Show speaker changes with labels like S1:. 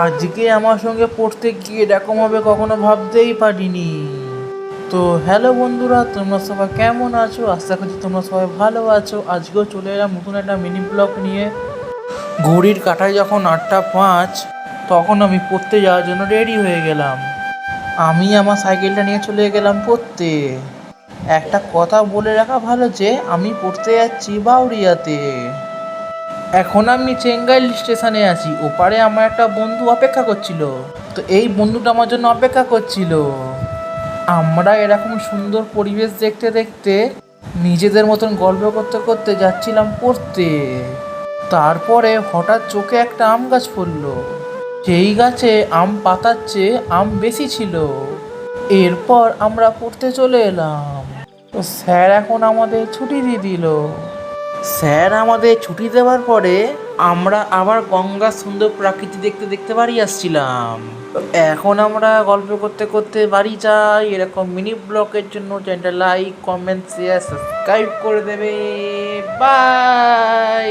S1: আজকে আমার সঙ্গে পড়তে গিয়ে এরকম হবে কখনো ভাবতেই পারিনি। তো হ্যালো বন্ধুরা, তোমরা সবাই কেমন আছো? আশা করছি তোমরা সবাই ভালো আছো। আজকেও চলে এলাম নতুন একটা মিনি ব্লগ নিয়ে। ঘড়ির কাঁটায় যখন 8টা 5, তখন আমি পড়তে যাওয়ার জন্য রেডি হয়ে গেলাম। আমি আমার সাইকেলটা নিয়ে চলে গেলাম পড়তে। একটা কথা বলে রাখা ভালো যে আমি পড়তে যাচ্ছি বাউরিয়াতে। এখন আমি চেঙ্গাইল স্টেশনে আছি। ওপারে আমার একটা বন্ধু অপেক্ষা করছিল। তো এই বন্ধুটা আমার জন্য অপেক্ষা করছিল। আমরা এরকম সুন্দর পরিবেশ দেখতে দেখতে নিজেদের মতন গল্প করতে করতে যাচ্ছিলাম পড়তে। তারপরে হঠাৎ চোখে একটা আম গাছ পড়লো। সেই গাছে আম পাতার চেয়ে আম বেশি ছিল। এরপর আমরা পড়তে চলে এলাম। তো স্যার এখন আমাদের ছুটি দিয়ে দিল। স্যার আমাদের ছুটি দেওয়ার পরে আমরা আবার গঙ্গার সুন্দর প্রাকৃতি দেখতে দেখতে বাড়ি আসছিলাম। তো এখন আমরা গল্প করতে করতে বাড়ি যাই। এরকম মিনি ব্লগের জন্য চ্যানেলটা লাইক, কমেন্ট, শেয়ার, সাবস্ক্রাইব করে দেবে। বাই।